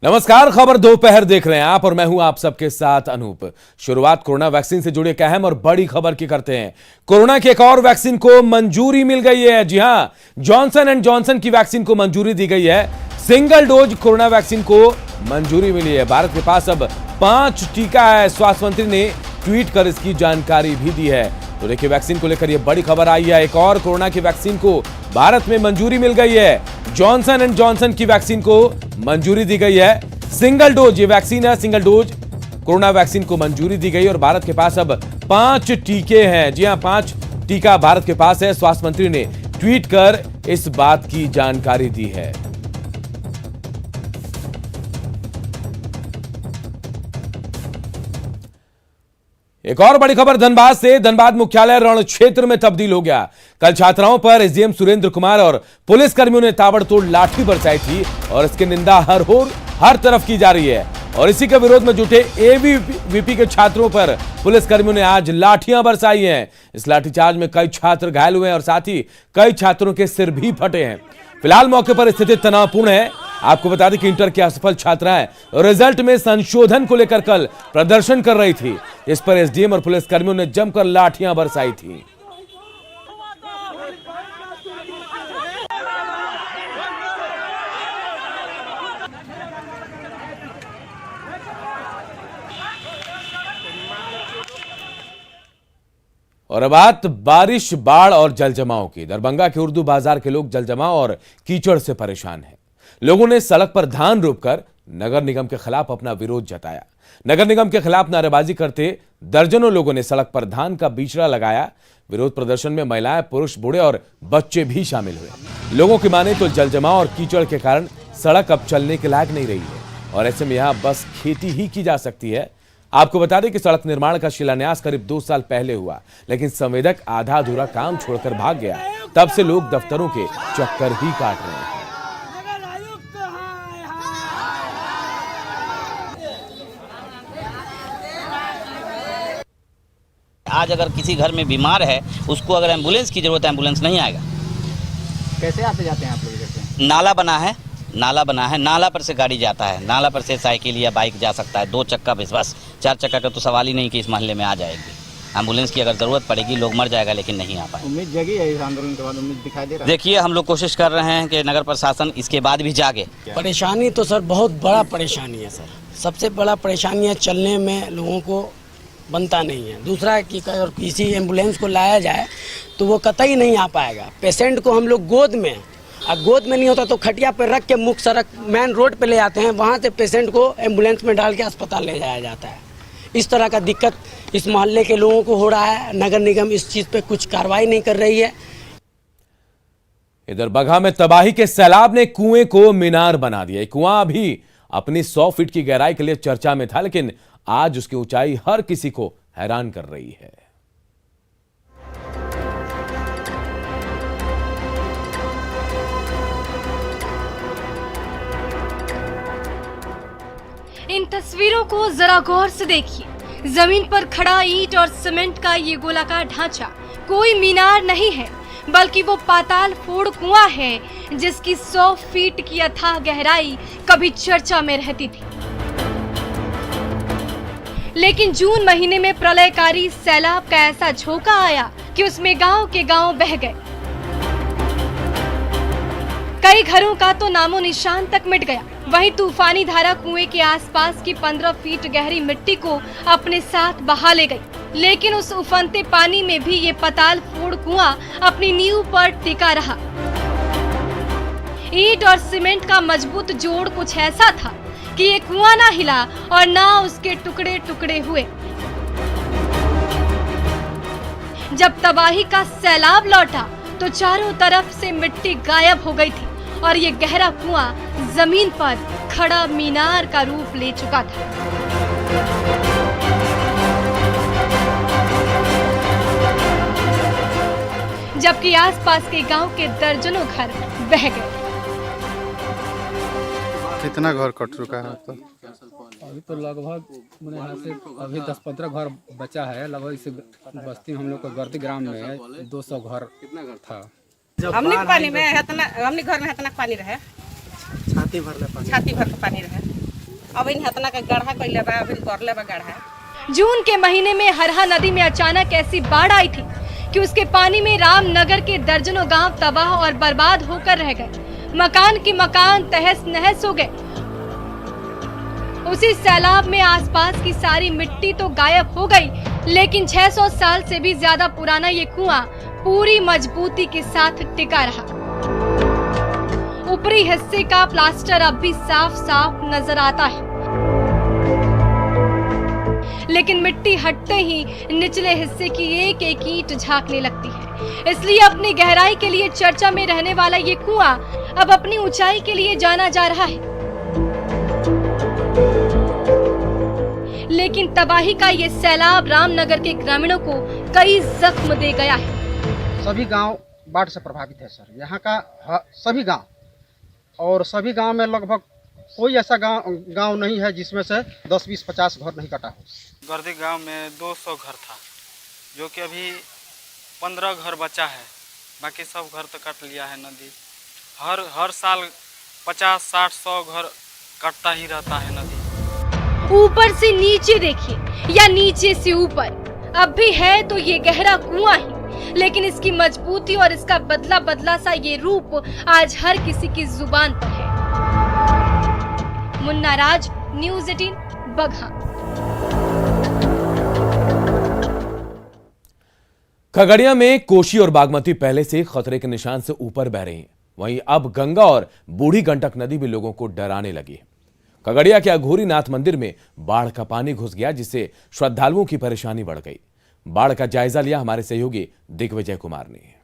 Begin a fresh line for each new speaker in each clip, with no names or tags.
नमस्कार, खबर दोपहर देख रहे हैं आप और मैं हूं आप सबके साथ अनूप। शुरुआत कोरोना वैक्सीन से जुड़े एक अहम और बड़ी खबर की करते हैं। कोरोना की एक और वैक्सीन को मंजूरी मिल गई है। जी हां, जॉनसन एंड जॉनसन की वैक्सीन को मंजूरी दी गई है। सिंगल डोज कोरोना वैक्सीन को मंजूरी मिली है। भारत के पास अब 5 टीका है। स्वास्थ्य मंत्री ने ट्वीट कर इसकी जानकारी भी दी है। तो देखिए, वैक्सीन को लेकर यह बड़ी खबर आई है। एक और कोरोना की वैक्सीन को भारत में मंजूरी मिल गई है। जॉनसन एंड जॉनसन की वैक्सीन को मंजूरी दी गई है। सिंगल डोज ये वैक्सीन है। सिंगल डोज कोरोना वैक्सीन को मंजूरी दी गई और भारत के पास अब 5 टीके हैं। जी हां, 5 टीका भारत के पास है। स्वास्थ्य मंत्री ने ट्वीट कर इस बात की जानकारी दी है। एक और बड़ी खबर धनबाद से। धनबाद मुख्यालय रण क्षेत्र में तब्दील हो गया। कल छात्राओं पर एसडीएम सुरेंद्र कुमार और पुलिस कर्मियों ने ताबड़तोड़ लाठी बरसाई थी और इसकी निंदा हर तरफ की जा रही है। और इसी के विरोध में जुटे एबीवीपी के छात्रों पर पुलिस कर्मियों ने आज लाठियां बरसाई हैं। इस लाठीचार्ज में कई छात्र घायल हुए हैं और साथ ही कई छात्रों के सिर भी फटे हैं। फिलहाल मौके पर स्थिति तनावपूर्ण है। आपको बता दें कि इंटर की असफल छात्राएं रिजल्ट में संशोधन को लेकर कल प्रदर्शन कर रही थी। इस पर एसडीएम और पुलिस कर्मियों ने जमकर लाठियां बरसाई थी। और अब बात बारिश, बाढ़ और जलजमाव की। दरभंगा के उर्दू बाजार के लोग जलजमाव और कीचड़ से परेशान हैं। लोगों ने सड़क पर धान रोककर नगर निगम के खिलाफ अपना विरोध जताया। नगर निगम के खिलाफ नारेबाजी करते दर्जनों लोगों ने सड़क पर धान का बिचड़ा लगाया। विरोध प्रदर्शन में महिलाएं, पुरुष, बूढ़े और बच्चे भी शामिल हुए। लोगों की माने तो जलजमाव और कीचड़ के कारण सड़क अब चलने के लायक नहीं रही है और ऐसे में यहां बस खेती ही की जा सकती है। आपको बता दें कि सड़क निर्माण का शिलान्यास करीब 2 साल पहले हुआ, लेकिन संवेदक आधा अधूरा काम छोड़कर भाग गया। तब से लोग दफ्तरों के चक्कर ही काट रहे हैं।
आज अगर किसी घर में बीमार है, उसको अगर एम्बुलेंस की जरूरत है, एम्बुलेंस नहीं आएगा।
कैसे आते जाते हैं आप लोग इधर से?
नाला बना है, नाला पर से गाड़ी जाता है, नाला पर से साइकिल या बाइक जा सकता है। 2 चक्का बस 4 चक्का का तो सवाल ही नहीं कि इस मोहल्ले में आ जाएगी। एम्बुलेंस की अगर जरूरत पड़ेगी, लोग मर जाएगा लेकिन नहीं आ पाए।
उम्मीद जगी है इस आंदोलन के बाद? उम्मीद दिखाई दे रहा है?
देखिए, हम लोग कोशिश कर रहे हैं कि नगर प्रशासन इसके बाद भी जागे।
परेशानी तो सर बहुत बड़ा परेशानी है सर। सबसे बड़ा परेशानी है चलने में लोगों को बनता नहीं है। दूसरा है कि अगर किसी एम्बुलेंस को लाया जाए तो वो कतई नहीं आ पाएगा। पेशेंट को हम लोग गोद में नहीं होता तो खटिया पर रख के मुख्य सड़क मेन रोड पे ले आते हैं। वहाँ से पेशेंट को एम्बुलेंस में डाल के अस्पताल ले जाया जाता है। इस तरह का दिक्कत इस मोहल्ले के लोगों को हो रहा है। नगर निगम इस चीज़ पे कुछ कार्रवाई नहीं कर रही है।
इधर बगहा में तबाही के सैलाब ने कुएं को मीनार बना दिया। कुआं अभी अपनी 100 फीट की गहराई के लिए चर्चा में था, लेकिन आज उसकी ऊंचाई हर किसी को हैरान कर रही है।
इन तस्वीरों को जरा गौर से देखिए। जमीन पर खड़ा ईंट और सीमेंट का ये गोलाकार ढांचा कोई मीनार नहीं है, बल्कि वो पाताल फोड़ कुआं है जिसकी 100 फीट की अथाह गहराई कभी चर्चा में रहती थी। लेकिन जून महीने में प्रलयकारी सैलाब का ऐसा झोंका आया कि उसमें गांव के गांव बह गए। कई घरों का तो नामो निशान तक मिट गया। वहीं तूफानी धारा कुएं के आसपास की 15 फीट गहरी मिट्टी को अपने साथ बहा ले गई। लेकिन उस उफनते पानी में भी ये पाताल फोड़ कुआं अपनी नींव पर टिका रहा। ईंट और सीमेंट का मजबूत जोड़ कुछ ऐसा था कि ये कुआं ना हिला और ना उसके टुकड़े टुकड़े हुए। जब तबाही का सैलाब लौटा तो चारों तरफ से मिट्टी गायब हो गई थी और ये गहरा कुआं जमीन पर खड़ा मीनार का रूप ले चुका था। जबकि आसपास के गांव के दर्जनों घर बह गए।
कितना घर कट चुका है? तो
अभी तो लगभग मेरे यहाँ से अभी 10-15 घर बचा है। लगभग इस बस्ती हम लोग का गर्दी ग्राम में 200 घर था।
हमने पानी में हमने घर में इतना पानी रहे, छाती भर का पानी रहे। अब इन हतना का गढ़ा कैले बा, अभी करले बा गढ़ा।
जून के महीने में हरहा नदी में अचानक ऐसी बाढ़ आई थी कि उसके पानी में रामनगर के दर्जनों गांव तबाह और बर्बाद होकर रह गए। मकान के मकान तहस नहस हो गए। उसी सैलाब में आसपास की सारी मिट्टी तो गायब हो गई, लेकिन 600 साल से भी ज्यादा पुराना ये कुआं पूरी मजबूती के साथ टिका रहा। ऊपरी हिस्से का प्लास्टर अब भी साफ साफ नजर आता है, लेकिन मिट्टी हटते ही निचले हिस्से की एक एक ईंट झांकने लगती है। इसलिए अपनी गहराई के लिए चर्चा में रहने वाला ये कुआं अब अपनी ऊंचाई के लिए जाना जा रहा है। लेकिन तबाही का ये सैलाब रामनगर के ग्रामीणों को कई जख्म दे गया है।
सभी गांव बाढ़ से प्रभावित है सर, यहाँ का सभी गांव, और सभी गांव में लगभग कोई ऐसा गांव नहीं है जिसमें से 10, 20, 50 घर नहीं कटा हो।
गर्दी गांव में 200 घर था, जो कि अभी 15 घर बचा है, बाकी सब घर तो कट लिया है नदी। हर साल 50, 60, 100 घर कटता ही रहता है नदी।
ऊपर से नीचे देखिए या नीचे से ऊपर, अब भी है तो ये गहरा कुआं ही, लेकिन इसकी मजबूती और इसका बदला बदला सा ये रूप आज हर किसी की जुबान पर है। मुन्ना राज, न्यूज़ 18, बगहा।
खगड़िया में कोसी और बागमती पहले से खतरे के निशान से ऊपर बह रही हैं। वहीं अब गंगा और बूढ़ी गंडक नदी भी लोगों को डराने लगी है। खगड़िया के अघोरी नाथ मंदिर में बाढ़ का पानी घुस गया, जिससे श्रद्धालुओं की परेशानी बढ़ गई। बाढ़ का जायजा लिया हमारे सहयोगी दिग्विजय कुमार ने।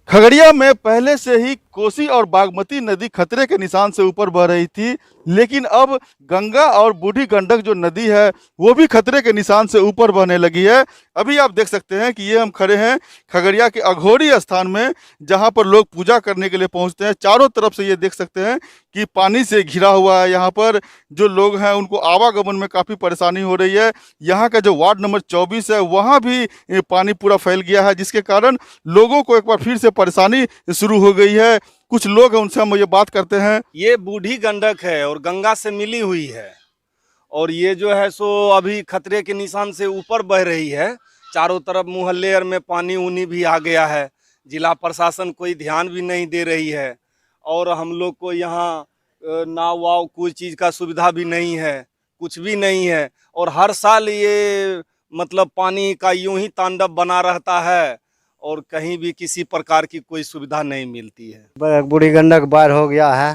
खगड़िया में पहले से ही कोसी और बागमती नदी खतरे के निशान से ऊपर बह रही थी, लेकिन अब गंगा और बूढ़ी गंडक जो नदी है वो भी खतरे के निशान से ऊपर बहने लगी है। अभी आप देख सकते हैं कि ये हम खड़े हैं खगड़िया के अघोरी स्थान में, जहां पर लोग पूजा करने के लिए पहुंचते हैं। चारों तरफ से ये देख सकते हैं कि पानी से घिरा हुआ है। यहाँ पर जो लोग हैं उनको आवागमन में काफ़ी परेशानी हो रही है। यहाँ का जो वार्ड नंबर 24 है वहाँ भी पानी पूरा फैल गया है, जिसके कारण लोगों को एक बार फिर से परेशानी शुरू हो गई है। कुछ लोग हैं, उनसे हम ये बात करते हैं।
ये बूढ़ी गंडक है और गंगा से मिली हुई है, और ये जो है सो अभी खतरे के निशान से ऊपर बह रही है। चारों तरफ मुहल्ले में पानी उनी भी आ गया है। जिला प्रशासन कोई ध्यान भी नहीं दे रही है, और हम लोग को यहाँ नाव वाव कोई चीज़ का सुविधा भी नहीं है, कुछ भी नहीं है। और हर साल ये मतलब पानी का यूं ही तांडव बना रहता है, और कहीं भी किसी प्रकार की कोई सुविधा नहीं मिलती है।
बूढ़ी गंडक बाढ़ हो गया है,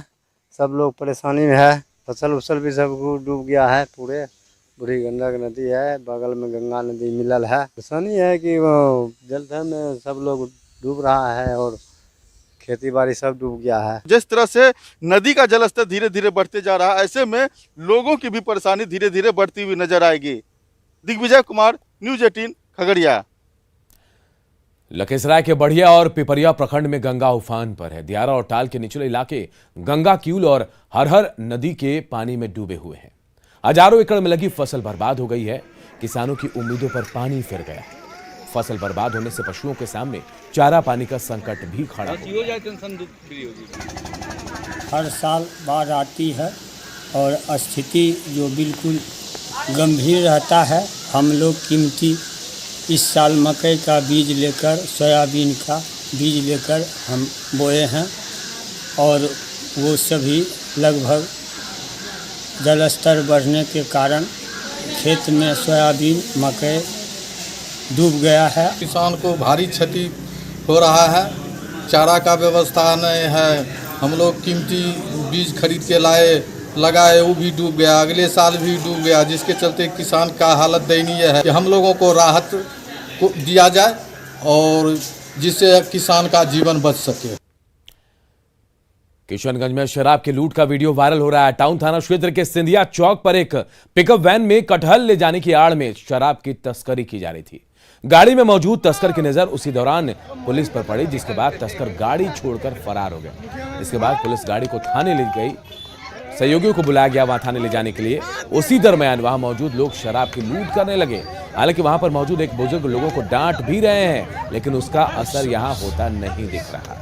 सब लोग परेशानी में है। फसल उसल भी सब डूब गया है पूरे। बूढ़ी गंडक नदी है, बगल में गंगा नदी मिलल है। परेशानी है कि वो जलधर में सब लोग डूब रहा है और खेती बाड़ी सब डूब गया है।
जिस तरह से नदी का जलस्तर धीरे धीरे बढ़ते जा रहा है, ऐसे में लोगों की भी परेशानी धीरे धीरे बढ़ती हुई नजर आएगी। दिग्विजय कुमार, न्यूज़ 18, खगड़िया।
लखीसराय के बढ़िया और पिपरिया प्रखंड में गंगा उफान पर है। दियारा और टाल के निचले इलाके गंगा क्यूल और हरहर नदी के पानी में डूबे हुए हैं। हजारों एकड़ में लगी फसल बर्बाद हो गई है। किसानों की उम्मीदों पर पानी फिर गया है। फसल बर्बाद होने से पशुओं के सामने चारा पानी का संकट भी खड़ा हो गया।
हर साल बाढ़ आती है और स्थिति जो बिल्कुल गंभीर रहता है। हम लोग कीमती इस साल मकई का बीज लेकर, सोयाबीन का बीज लेकर हम बोए हैं, और वो सभी लगभग जलस्तर बढ़ने के कारण खेत में सोयाबीन मकई डूब गया है।
किसान को भारी क्षति हो रहा है। चारा का व्यवस्था नहीं है। हम लोग कीमती बीज खरीद के लाए, लगाए, वो भी डूब गया। अगले साल भी डूब गया, जिसके चलते किसान का हालत दयनीय है कि हम लोगों को राहत को दिया जाए और जिससे किसान का जीवन बच सके।
किशनगंज में शराब की लूट का वीडियो वायरल हो रहा है। टाउन थाना क्षेत्र के सिंधिया चौक पर एक पिकअप वैन में कटहल ले जाने की आड़ में शराब की तस्करी की जा रही थी। गाड़ी में मौजूद तस्कर की नजर उसी दौरान पुलिस पर पड़ी, जिसके बाद तस्कर गाड़ी छोड़कर फरार हो गया। इसके बाद पुलिस गाड़ी को थाने ले गई। सहयोगियों को बुलाया गया वहां थाने ले जाने के लिए। उसी दरमियान वहां मौजूद लोग शराब की लूट करने लगे। हालांकि वहां पर मौजूद एक बुजुर्ग लोगों को डांट भी रहे हैं, लेकिन उसका असर यहां होता नहीं दिख रहा।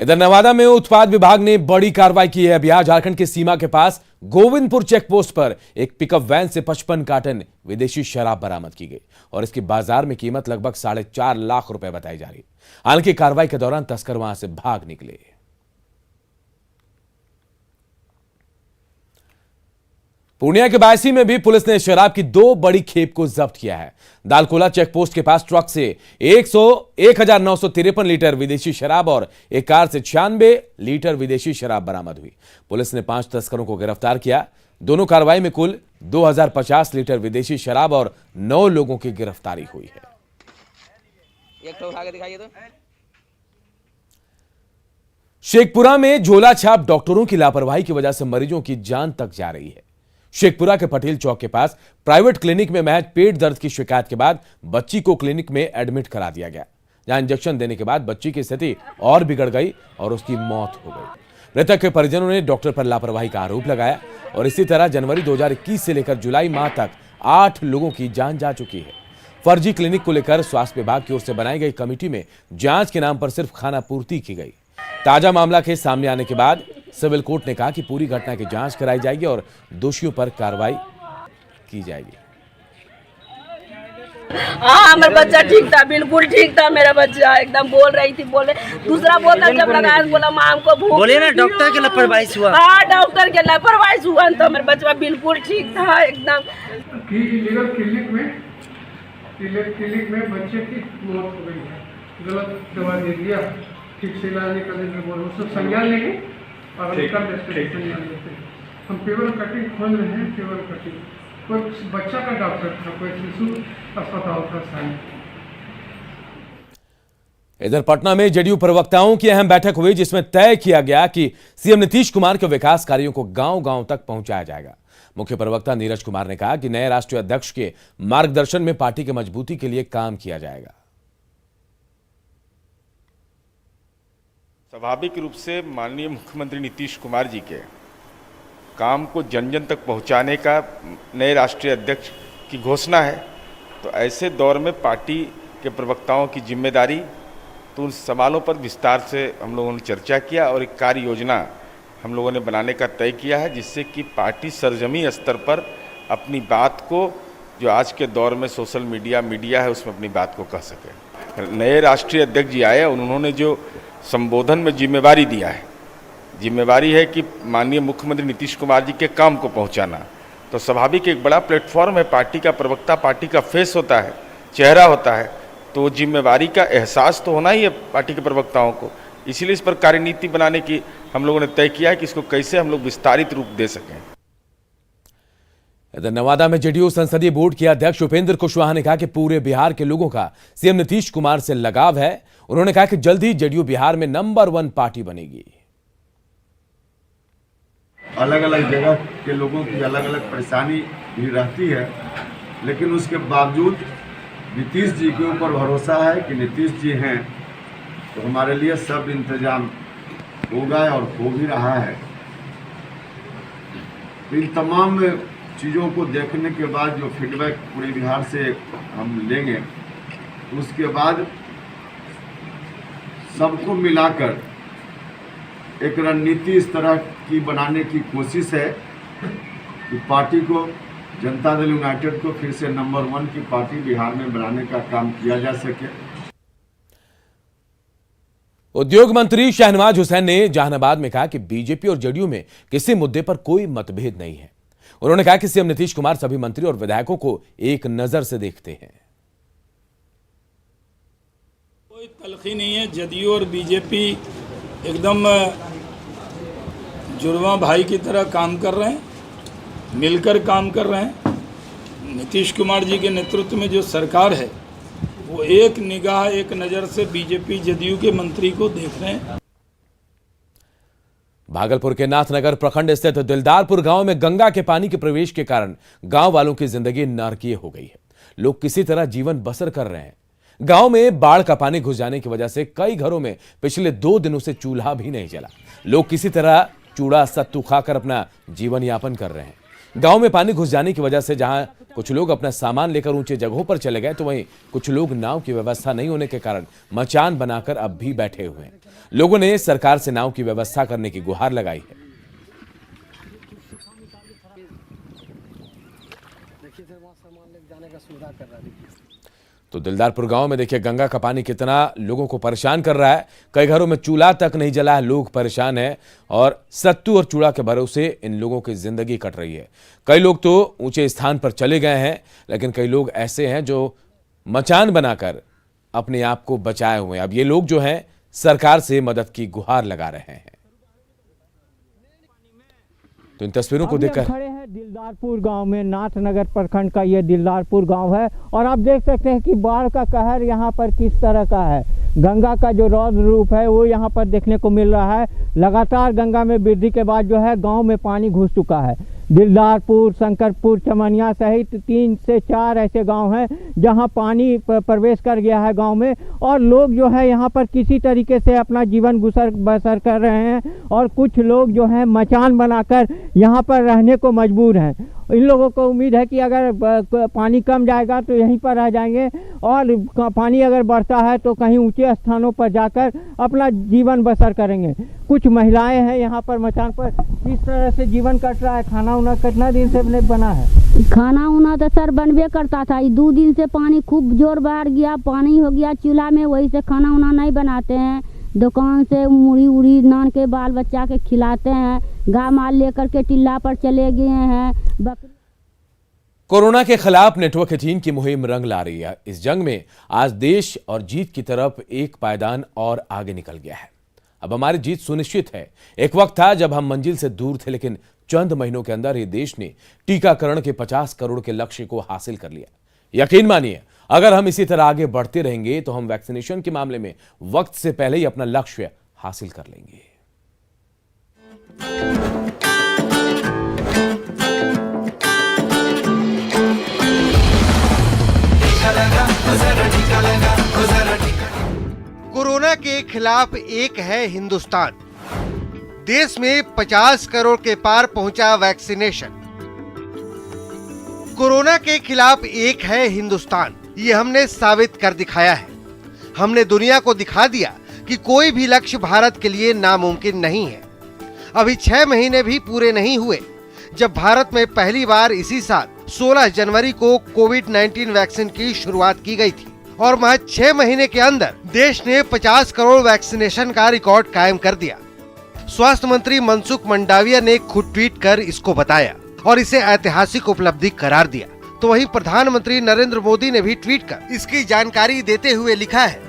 इधर नवादा में उत्पाद विभाग ने बड़ी कार्रवाई की है। बिहार झारखंड की सीमा के पास गोविंदपुर चेक पोस्ट पर एक पिकअप वैन से 55 कार्टन विदेशी शराब बरामद की गई और इसकी बाजार में कीमत लगभग 4.5 लाख रुपए बताई जा रही। हालांकि कार्रवाई के दौरान तस्कर वहां से भाग निकले। पूर्णिया के बायसी में भी पुलिस ने शराब की 2 बड़ी खेप को जब्त किया है। दालकोला चेक पोस्ट के पास ट्रक से 1,953 लीटर विदेशी शराब और एक कार से 96 लीटर विदेशी शराब बरामद हुई। पुलिस ने 5 तस्करों को गिरफ्तार किया। दोनों कार्रवाई में कुल 2050 लीटर विदेशी शराब और 9 लोगों की गिरफ्तारी हुई है।
एक तो उठा के दिखाइए तो।
शेखपुरा में झोला छाप डॉक्टरों की लापरवाही की वजह से मरीजों की जान तक जा रही है। शेखपुरा के पटेल चौक के पास प्राइवेट क्लिनिक में महज पेट दर्द की शिकायत के बाद बच्ची को क्लिनिक में एडमिट करा दिया गया, जहां इंजेक्शन देने के बाद बच्ची की स्थिति और बिगड़ गई और उसकी मौत हो गई। मृतक के परिजनों ने डॉक्टर पर लापरवाही का आरोप लगाया और इसी तरह जनवरी 2021 से लेकर जुलाई माह तक 8 लोगों की जान जा चुकी है। फर्जी क्लिनिक को लेकर स्वास्थ्य विभाग की ओर से बनाई गई कमेटी में जांच के नाम पर सिर्फ खाना पूर्ति की गई। ताजा मामला के सामने आने के बाद सिविल कोर्ट ने कहा कि पूरी घटना की जांच कराई जाएगी और दोषियों पर कार्रवाई की जाएगी।
हाँ, मेरा बच्चा ठीक था, बिल्कुल ठीक था। मेरा बच्चा एकदम बोल रही थी, बोले दूसरा बोला जब लगाया बोला माँ हमको भूख
बोले ना डॉक्टर के लापरवाही हुआ।
हाँ, डॉक्टर के लापरवाही हुआ तो मेरा बच्चा बिल्कुल ठीक था एकदम।
क्लिनिक में बच्चे की मौत हो गई है, गलत दवा दे दिया, ठीक से इलाज नहीं करने के बोले उसको संज्ञान लेंगे और संज्ञान लेते हैं। हम पेपर कटिंग खोल रहे हैं, पेपर कटिंग कोई बच्चा का डॉक्टर था, कोई शिशु अस्पताल था साइंस।
इधर पटना में जेडीयू प्रवक्ताओं की अहम बैठक हुई, जिसमें तय किया गया कि सीएम नीतीश कुमार के विकास कार्यों को गांव-गांव तक पहुंचाया जाएगा। मुख्य प्रवक्ता नीरज कुमार ने कहा कि नए राष्ट्रीय अध्यक्ष के मार्गदर्शन में पार्टी की मजबूती के लिए काम किया जाएगा।
स्वाभाविक रूप से माननीय मुख्यमंत्री नीतीश कुमार जी के काम को जन जन तक पहुंचाने का नए राष्ट्रीय अध्यक्ष की घोषणा है, तो ऐसे दौर में पार्टी के प्रवक्ताओं की जिम्मेदारी, तो उन सवालों पर विस्तार से हम लोगों ने चर्चा किया और एक कार्य योजना हम लोगों ने बनाने का तय किया है, जिससे कि पार्टी सरजमी स्तर पर अपनी बात को, जो आज के दौर में सोशल मीडिया है, उसमें अपनी बात को कह सके। नए राष्ट्रीय अध्यक्ष जी आए और उन्होंने जो संबोधन में जिम्मेवारी दिया है, जिम्मेवारी है कि माननीय मुख्यमंत्री नीतीश कुमार जी के काम को पहुंचाना, तो स्वाभाविक एक बड़ा प्लेटफॉर्म है। पार्टी का प्रवक्ता पार्टी का फेस होता है, चेहरा होता है, तो जिम्मेवारी का एहसास तो होना ही है पार्टी के प्रवक्ताओं को। इसीलिए इस पर कार्यनीति बनाने की हम लोगों ने तय किया है कि इसको कैसे हम लोग विस्तारित रूप दे सकें।
इधर नवादा में जेडीयू संसदीय बोर्ड के अध्यक्ष उपेंद्र कुशवाहा ने कहा कि पूरे बिहार के लोगों का सीएम नीतीश कुमार से लगाव है। उन्होंने कहा कि जल्द ही जेडीयू बिहार में नंबर 1 पार्टी बनेगी।
अलग अलग जगह के लोगों की अलग अलग परेशानी भी रहती है, लेकिन उसके बावजूद नीतीश जी के ऊपर भरोसा है कि नीतीश जी हैं तो हमारे लिए सब इंतजाम होगा और हो भी रहा है। इन तमाम चीज़ों को देखने के बाद जो फीडबैक पूरे बिहार से हम लेंगे, उसके बाद सबको मिलाकर एक रणनीति इस तरह की बनाने की कोशिश है कि पार्टी को, जनता दल यूनाइटेड को फिर से नंबर 1 की पार्टी बिहार में बनाने का काम किया जा सके।
उद्योग मंत्री शहनवाज हुसैन ने जहानाबाद में कहा कि बीजेपी और जेडीयू में किसी मुद्दे पर कोई मतभेद नहीं है। उन्होंने कहा कि सीएम नीतीश कुमार सभी मंत्री और विधायकों को एक नजर से देखते हैं।
कोई तलखी नहीं है, जेडीयू और बीजेपी एकदम जुड़वा भाई की तरह काम कर रहे हैं, मिलकर काम कर रहे हैं। नीतीश कुमार जी के नेतृत्व में जो सरकार है वो एक निगाह, एक नज़र से बीजेपी जेडीयू के मंत्री को देख रहे हैं।
भागलपुर के नाथनगर प्रखंड स्थित दिलदारपुर गांव में गंगा के पानी के प्रवेश के कारण गांव वालों की जिंदगी नरकीय हो गई है। लोग किसी तरह जीवन बसर कर रहे हैं। गांव में बाढ़ का पानी घुस जाने की वजह से कई घरों में पिछले 2 दिनों से चूल्हा भी नहीं जला। लोग किसी तरह चूड़ा सत्तू खाकर अपना जीवन यापन कर रहे हैं। गांव में पानी घुस जाने की वजह से जहां कुछ लोग अपना सामान लेकर ऊंचे जगहों पर चले गए, तो वहीं कुछ लोग नाव की व्यवस्था नहीं होने के कारण मचान बनाकर अब भी बैठे हुए हैं। लोगों ने सरकार से नाव की व्यवस्था करने की गुहार लगाई है। तो दिलदारपुर गांव में देखिए गंगा का पानी कितना लोगों को परेशान कर रहा है। कई घरों में चूल्हा तक नहीं जला है, लोग परेशान हैं और सत्तू और चूड़ा के भरोसे इन लोगों की जिंदगी कट रही है। कई लोग तो ऊंचे स्थान पर चले गए हैं, लेकिन कई लोग ऐसे हैं जो मचान बनाकर अपने आप को बचाए हुए हैं। अब ये लोग जो हैं सरकार से मदद की गुहार लगा रहे हैं। तो इन तस्वीरों को देखकर
खड़े हैं दिलदारपुर गांव में, नाथनगर प्रखंड का ये दिलदारपुर गांव है और आप देख सकते हैं कि बाढ़ का कहर यहाँ पर किस तरह का है। गंगा का जो रौद्र रूप है वो यहाँ पर देखने को मिल रहा है। लगातार गंगा में वृद्धि के बाद जो है गांव में पानी घुस चुका है। दिलदारपुर, शंकरपुर, चमनिया सहित 3 से 4 ऐसे गांव हैं जहां पानी प्रवेश कर गया है गांव में और लोग जो है यहां पर किसी तरीके से अपना जीवन बसर कर रहे हैं और कुछ लोग जो है मचान बनाकर यहां पर रहने को मजबूर हैं। इन लोगों को उम्मीद है कि अगर पानी कम जाएगा तो यहीं पर रह जाएंगे और पानी अगर बढ़ता है तो कहीं ऊंचे स्थानों पर जाकर अपना जीवन बसर करेंगे। कुछ महिलाएं हैं यहाँ पर मचान पर, किस तरह से जीवन कट रहा है। खाना उना कितना दिन से बना है?
खाना उना तो सर बनबे करता था, 2 दिन से पानी खूब जोर बढ़ गया, पानी हो गया चूल्हा में, वही से खाना उना नहीं बनाते हैं। दुकान से मुड़ी उड़ी नान के बाल बच्चा के खिलाते हैं। गाय माल लेकर के टिल्ला पर चले गए हैं।
कोरोना के खिलाफ नेटवर्क 18 की मुहिम रंग ला रही है। इस जंग में आज देश और जीत की तरफ एक पायदान और आगे निकल गया है। अब हमारी जीत सुनिश्चित है। एक वक्त था जब हम मंजिल से दूर थे, लेकिन चंद महीनों के अंदर ही देश ने टीकाकरण के 50 करोड़ के लक्ष्य को हासिल कर लिया। यकीन मानिए, अगर हम इसी तरह आगे बढ़ते रहेंगे तो हम वैक्सीनेशन के मामले में वक्त से पहले ही अपना लक्ष्य हासिल कर लेंगे।
कोरोना के खिलाफ एक है हिंदुस्तान। देश में 50 करोड़ के पार पहुंचा वैक्सीनेशन। कोरोना के खिलाफ एक है हिंदुस्तान, ये हमने साबित कर दिखाया है। हमने दुनिया को दिखा दिया कि कोई भी लक्ष्य भारत के लिए नामुमकिन नहीं है। अभी 6 महीने भी पूरे नहीं हुए जब भारत में पहली बार इसी साल 16 जनवरी को कोविड-19 वैक्सीन की शुरुआत की गई थी और महज 6 महीने के अंदर देश ने 50 करोड़ वैक्सीनेशन का रिकॉर्ड कायम कर दिया। स्वास्थ्य मंत्री मनसुख मंडाविया ने खुद ट्वीट कर इसको बताया और इसे ऐतिहासिक उपलब्धि करार दिया। तो वहीं प्रधानमंत्री नरेंद्र मोदी ने भी ट्वीट कर इसकी जानकारी देते हुए लिखा है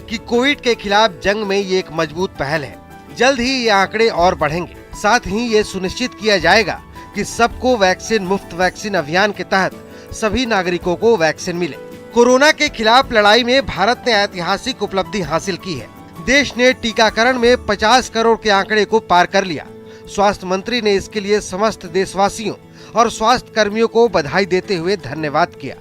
कि कोविड के खिलाफ जंग में ये एक मजबूत पहल है। जल्द ही ये आंकड़े और बढ़ेंगे। साथ ही ये सुनिश्चित किया जाएगा कि सबको वैक्सीन मुफ्त वैक्सीन अभियान के तहत सभी नागरिकों को वैक्सीन मिले। कोरोना के खिलाफ लड़ाई में भारत ने ऐतिहासिक उपलब्धि हासिल की है। देश ने टीकाकरण में 50 करोड़ के आंकड़े को पार कर लिया। स्वास्थ्य मंत्री ने इसके लिए समस्त देशवासियों और स्वास्थ्य कर्मियों को बधाई देते हुए धन्यवाद किया।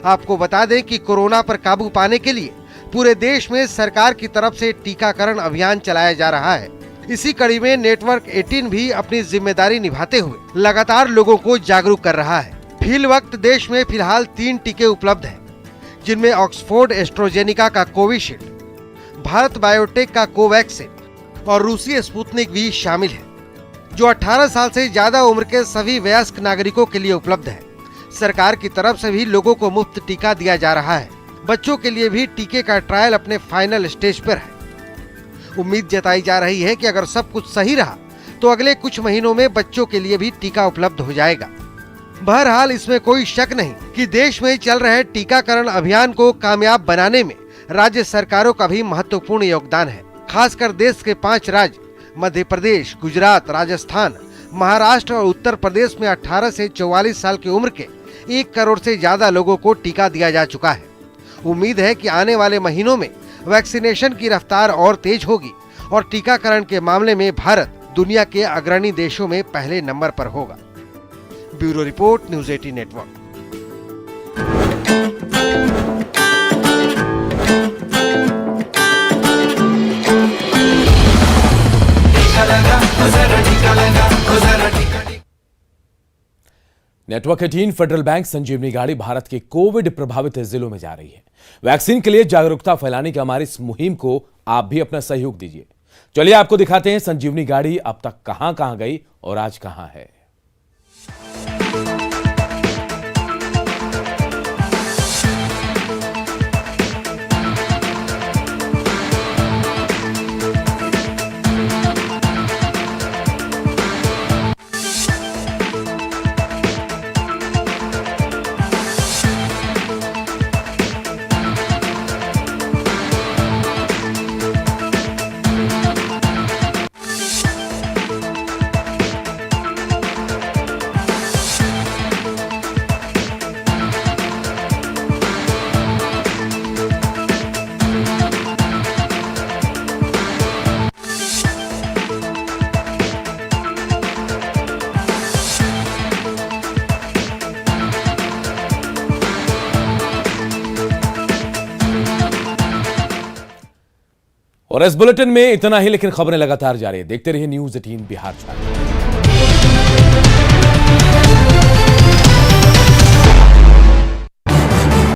आपको बता दें कि कोरोना पर काबू पाने के लिए पूरे देश में सरकार की तरफ से टीकाकरण अभियान चलाया जा रहा है। इसी कड़ी में नेटवर्क 18 भी अपनी जिम्मेदारी निभाते हुए लगातार लोगों को जागरूक कर रहा है। फिल वक्त देश में फिलहाल 3 टीके उपलब्ध हैं, जिनमें ऑक्सफोर्ड एस्ट्रोजेनिका का कोविशील्ड, भारत बायोटेक का कोवैक्सीन और रूसी स्पुतनिक भी शामिल है, जो 18 साल से ज्यादा उम्र के सभी वयस्क नागरिकों के लिए उपलब्ध है। सरकार की तरफ से भी लोगों को मुफ्त टीका दिया जा रहा है। बच्चों के लिए भी टीके का ट्रायल अपने फाइनल स्टेज पर है। उम्मीद जताई जा रही है कि अगर सब कुछ सही रहा तो अगले कुछ महीनों में बच्चों के लिए भी टीका उपलब्ध हो जाएगा। बहरहाल इसमें कोई शक नहीं कि देश में चल रहे टीकाकरण अभियान को कामयाब बनाने में राज्य सरकारों का भी महत्वपूर्ण योगदान है। खासकर देश के 5 राज्य मध्य प्रदेश, गुजरात, राजस्थान, महाराष्ट्र और उत्तर प्रदेश में 18 से 44 साल की उम्र के 1 करोड़ से ज्यादा लोगों को टीका दिया जा चुका है। उम्मीद है कि आने वाले महीनों में वैक्सीनेशन की रफ्तार और तेज होगी और टीकाकरण के मामले में भारत दुनिया के अग्रणी देशों में पहले नंबर पर होगा। Bureau report, News 18 Network.
Network 18 Federal Bank Sanjeevani गाड़ी भारत के कोविड प्रभावित जिलों में जा रही है। वैक्सीन के लिए जागरूकता फैलाने की हमारी इस मुहिम को आप भी अपना सहयोग दीजिए। चलिए आपको दिखाते हैं संजीवनी गाड़ी अब तक कहां गई और आज कहां है। और इस बुलेटिन में इतना ही, लेकिन खबरें लगातार जारी है। देखते रहिए न्यूज़ 18 बिहार चैनल।